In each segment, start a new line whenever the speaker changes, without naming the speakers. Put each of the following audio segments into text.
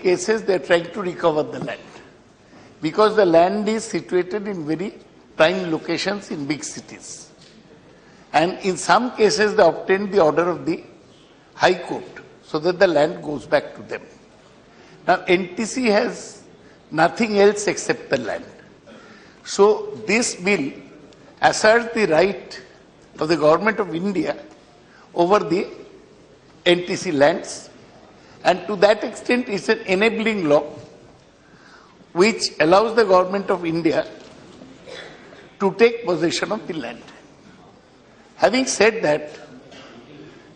cases they are trying to recover the land, because the land is situated in very prime locations in big cities. And in some cases they obtained the order of the High Court so that the land goes back to them. Now NTC has nothing else except the land. So this bill asserts the right of the government of India over the NTC lands, and to that extent it's an enabling law which allows the government of India to take possession of the land. Having said that,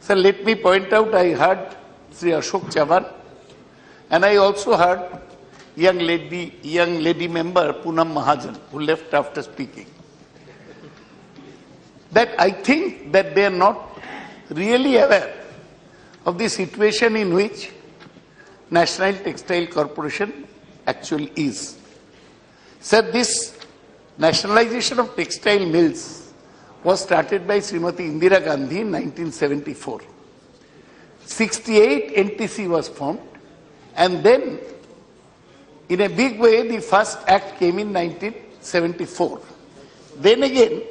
sir, let me point out, I heard Sri Ashok Chavan, and I also heard young lady member Poonam Mahajan, who left after speaking, that I think that they are not really aware of the situation in which National Textile Corporation actually is. Sir, this nationalization of textile mills was started by Srimati Indira Gandhi in 1974. 68 NTC was formed, and then in a big way the first act came in 1974. Then again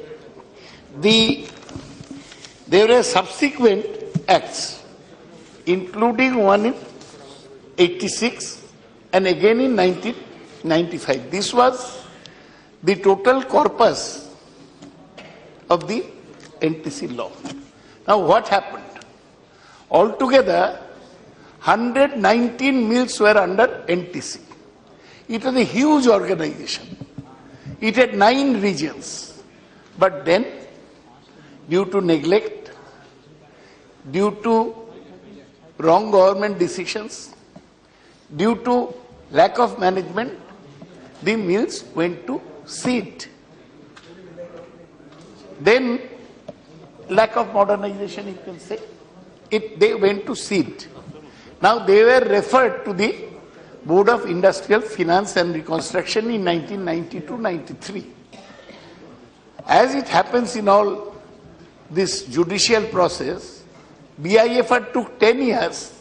there were subsequent acts, including one in 86 and again in 1995. This was the total corpus of the NTC law. Now what happened? Altogether 119 mills were under NTC. It was a huge organization. It had 9 regions. But then, due to neglect, due to wrong government decisions, due to lack of management, the mills went to seed. Then, lack of modernization, you can say, they went to seed. Now they were referred to the Board of Industrial Finance and Reconstruction in 1992-93. As it happens in all this judicial process, BIFR took 10 years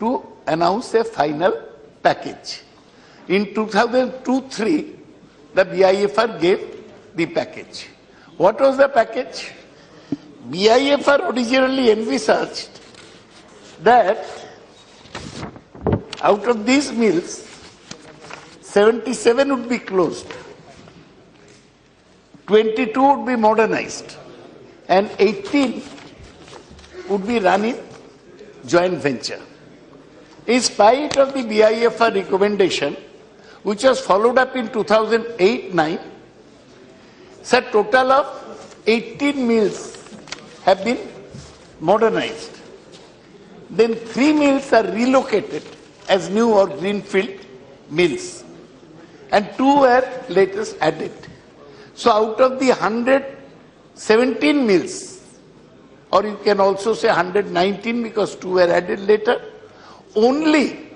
to announce a final package. In 2002-03, the BIFR gave the package. What was the package? BIFR originally envisaged that out of these mills, 77 would be closed, 22 would be modernized, and 18 would be run in joint venture. In spite of the BIFR recommendation, which was followed up in 2008-09, a total of 18 mills have been modernized. Then 3 mills are relocated as new or greenfield mills, and 2 were later added. So out of the 117 mills, or you can also say 119 because 2 were added later, only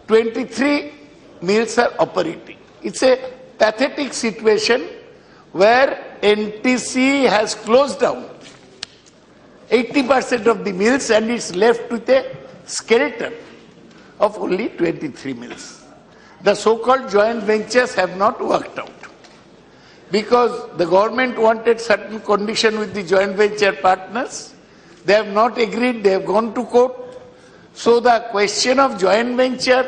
23 mills are operating. It's a pathetic situation where NTC has closed down 80% of the mills and it's left with a skeleton of only 23 mills. The so-called joint ventures have not worked out because the government wanted certain condition with the joint venture partners. They have not agreed, they have gone to court. So the question of joint venture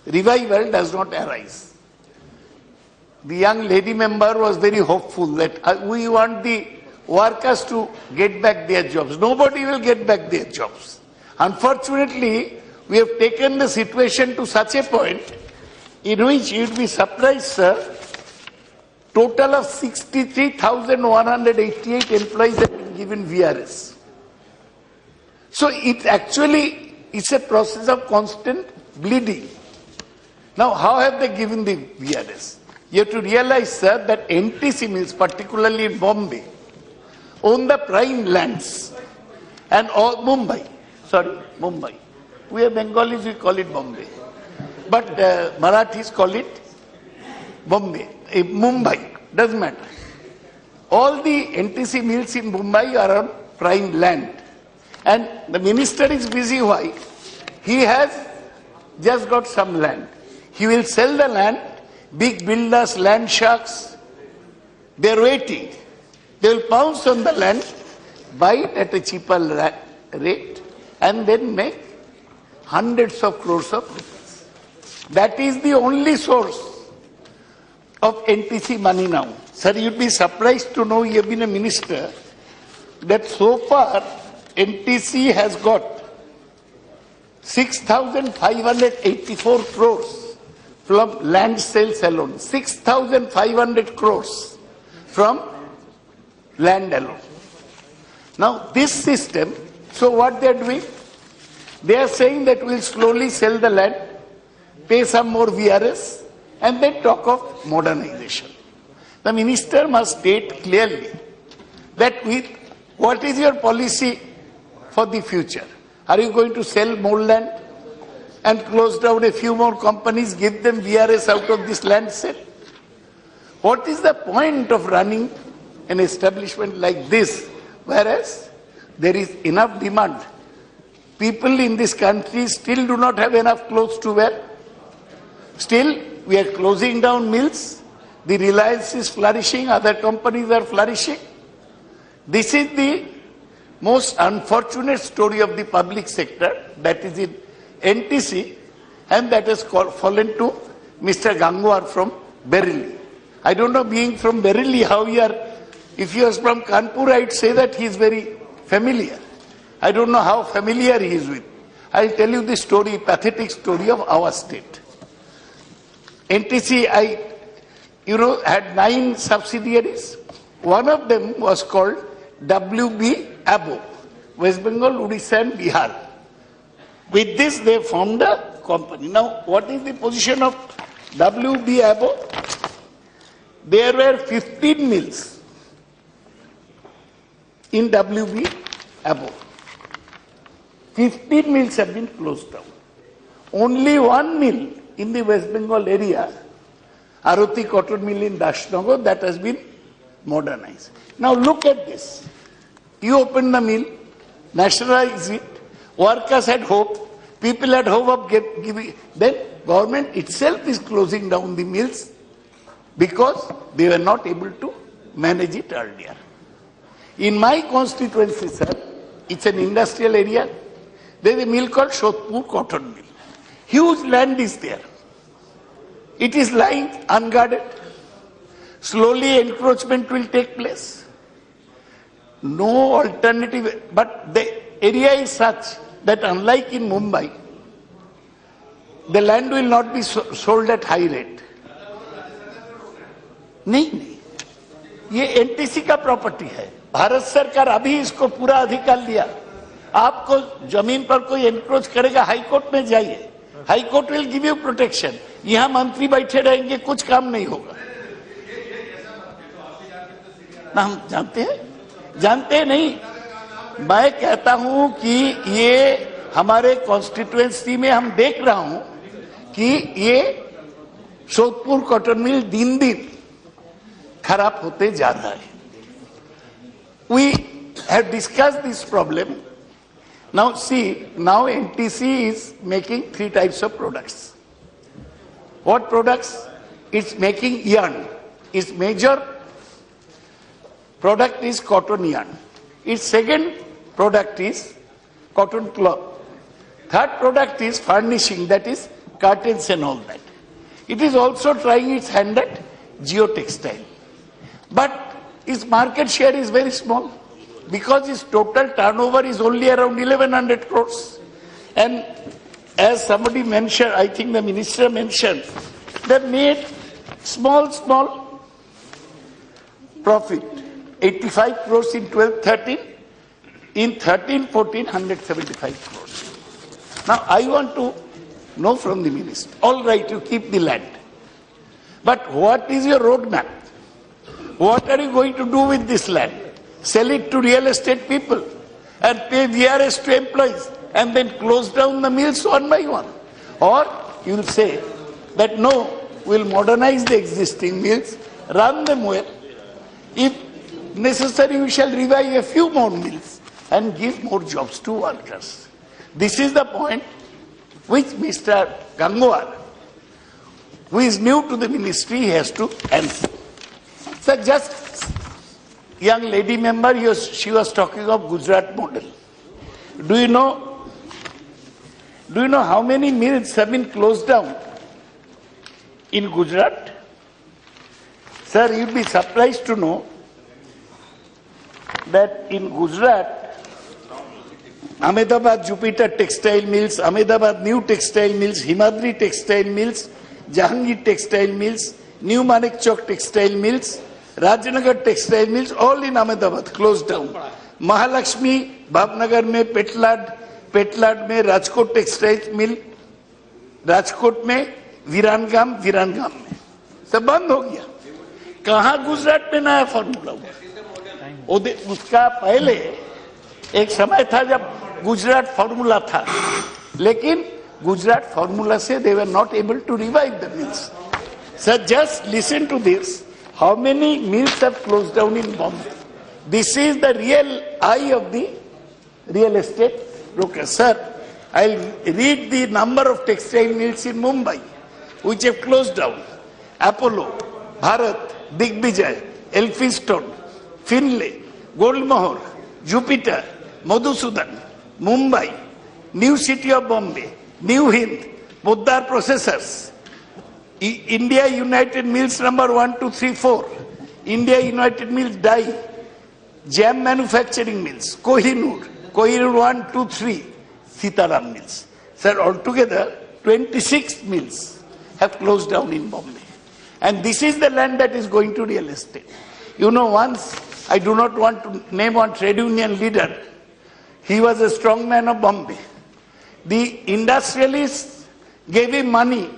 revival does not arise. The young lady member was very hopeful that we want the workers to get back their jobs. Nobody will get back their jobs. Unfortunately, we have taken the situation to such a point in which you would be surprised, sir, total of 63,188 employees have been given VRS. So it actually is a process of constant bleeding. Now, how have they given the VRS? You have to realize, sir, that NTC mills, particularly in Bombay, own the prime lands, and all Mumbai. We are Bengalis, we call it Bombay. But Marathis call it Bombay, Mumbai, doesn't matter. All the NTC mills in Mumbai are on prime land. And the minister is busy. Why? He has just got some land. He will sell the land, big builders, land sharks, they're waiting. They will pounce on the land, buy it at a cheaper rate, and then make hundreds of crores of rupees. That is the only source of NTC money now. Sir, you'd be surprised to know, you have been a minister, that so far NTC has got 6,584 crores from land sales alone. 6,500 crores from land alone. Now this system, so what they are doing? They are saying that we'll slowly sell the land, pay some more VRS, and then talk of modernization. The minister must state clearly that what is your policy for the future? Are you going to sell more land and close down a few more companies, give them VRS out of this land sale? What is the point of running an establishment like this, whereas there is enough demand? People in this country still do not have enough clothes to wear. Still, we are closing down mills. The Reliance is flourishing, other companies are flourishing. This is the most unfortunate story of the public sector, that is in NTC, and that has fallen to Mr. Gangwar from Bareilly. I don't know, being from Bareilly, how you are. If he was from Kanpur, I'd say that he is very familiar. I don't know how familiar he is with. I'll tell you the story, pathetic story of our state. NTC, had 9 subsidiaries. One of them was called WB Abo, West Bengal, Odisha and Bihar. With this, they formed a company. Now, what is the position of WB Abo? There were 15 mills in WB Abo. 15 mills have been closed down. Only one mill in the West Bengal area, Aroti Cotton Mill in Dashnagar, that has been modernized. Now look at this. You open the mill, nationalize it, workers had hope, people had hope of giving. Then government itself is closing down the mills because they were not able to manage it earlier. In my constituency, sir, it's an industrial area. There is a mill called Shodhpur Cotton Mill. Huge land is there. It is lying unguarded. Slowly encroachment will take place. No alternative, but the area is such that unlike in Mumbai, the land will not be sold at high rate. नहीं, ये NTC का property है. भारत सरकार अभी इसको पूरा अधिकार लिया. आपको जमीन पर कोई एनक्रोच करेगा, हाई कोर्ट में जाइए. High court will give you protection. यहाँ मंत्री बैठे रहेंगे, कुछ काम नहीं होगा. ना हम जानते हैं नहीं. मैं कहता हूं कि ये हमारे कॉन्स्टिट्यूएंसी में हम देख रहा हूं कि ये शोधपुर कॉटन मिल दिन दिन खराब होते जा रहा है. We have discussed this problem. Now see, now NTC is making 3 types of products. What products? It's making yarn. Its major product is cotton yarn. Its second product is cotton cloth. Third product is furnishing, that is curtains and all that. It is also trying its hand at geotextile. But its market share is very small because its total turnover is only around 1100 crores. And as somebody mentioned, I think the minister mentioned, they made small profit. 85 crores in 12-13, in 13-14, 175 crores. Now I want to know from the minister, all right, you keep the land, but what is your roadmap? What are you going to do with this land? Sell it to real estate people and pay VRS to employees and then close down the mills one by one? Or you will say that no, we will modernize the existing mills, run them well. If necessary, we shall revive a few more mills and give more jobs to workers. This is the point which Mr. Gangwar, who is new to the ministry, has to answer. So just young lady member, she was talking of Gujarat model. Do you know how many mills have been closed down in Gujarat? Sir, you'll be surprised to know that in Gujarat, Ahmedabad Jupiter Textile Mills, Ahmedabad New Textile Mills, Himadri Textile Mills, Jahangir Textile Mills, New Manikchowk Textile Mills, Rajnagar Textile Mills, all in Ahmedabad closed down. Mahalakshmi, Bhavnagar में पेटलाड में Rajkot textile mill, Rajkot में वीरानगाम में सब बंद हो गया. कहाँ गुजरात में नया फॉर्मूला हुआ? उसका पहले एक समय था जब गुजरात फॉर्मूला था, लेकिन गुजरात फॉर्मूला से they were not able to revive the mills. Sir, just listen to this. How many mills have closed down in Bombay? This is the real eye of the real estate broker. Sir, I'll read the number of textile mills in Mumbai which have closed down. Apollo, Bharat, Digvijay, Elphinstone, Finlay, Goldmohur, Jupiter, Madhusudan, Mumbai, New City of Bombay, New Hind, Poddar Processors, India United Mills number 1, 2, 3, 4, India United Mills Dye, Jam Manufacturing Mills, Kohinoor 1, 2, 3, Sitaram Mills. Sir, altogether 26 mills have closed down in Bombay. And this is the land that is going to real estate. You know, once, I do not want to name one trade union leader, he was a strong man of Bombay. The industrialists gave him money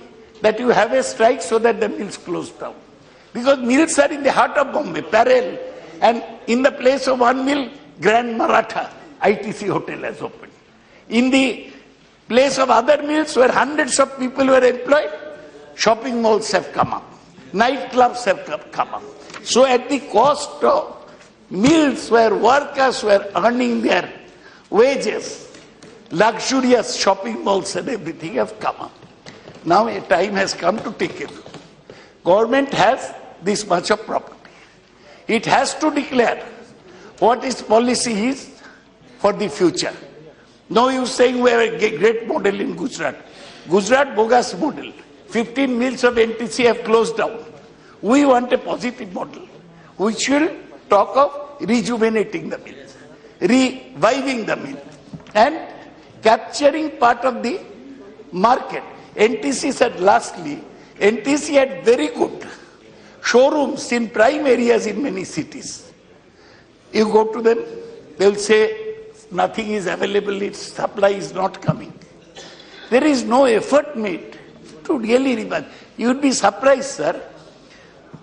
that you have a strike so that the mills closed down. Because mills are in the heart of Bombay, parallel. And in the place of one mill, Grand Maratha ITC hotel has opened. In the place of other mills where hundreds of people were employed, shopping malls have come up. Nightclubs have come up. So at the cost of mills where workers were earning their wages, luxurious shopping malls and everything have come up. Now a time has come to take it. Government has this much of property. It has to declare what its policy is for the future. No use saying we have a great model in Gujarat. Gujarat bogus model. 15 mills of NTC have closed down. We want a positive model which will talk of rejuvenating the mills, reviving the mill, and capturing part of the market. NTC said lastly, NTC had very good showrooms in prime areas in many cities. You go to them, they will say nothing is available, its supply is not coming. There is no effort made to really revive. You would be surprised, sir.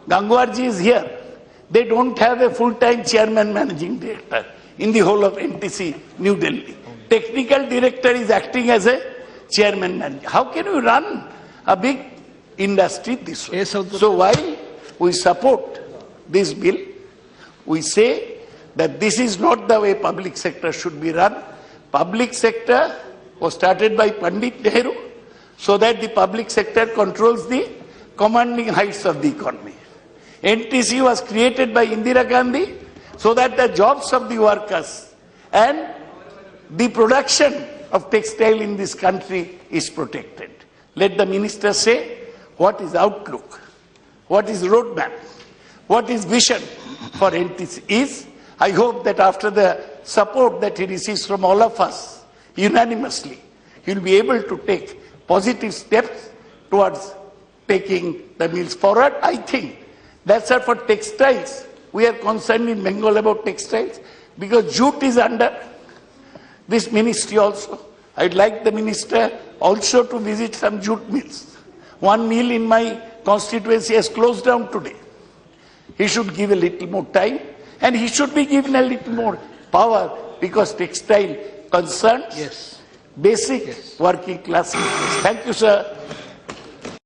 Gangwarji is here. They don't have a full-time chairman managing director in the whole of NTC New Delhi. Technical director is acting as a chairman manager. How can you run a big industry this way? So while we support this bill, we say that this is not the way public sector should be run. Public sector was started by Pandit Nehru so that the public sector controls the commanding heights of the economy. NTC was created by Indira Gandhi so that the jobs of the workers and the production of textile in this country is protected. Let the minister say what is outlook, what is roadmap, what is vision for NTC is. I hope that after the support that he receives from all of us unanimously, he will be able to take positive steps towards taking the mills forward. I think that's for textiles. We are concerned in Bengal about textiles because jute is under this ministry also. I'd like the minister also to visit some jute mills. One mill in my constituency has closed down today. He should give a little more time and he should be given a little more power because textile concerns basic working class. Thank you, sir.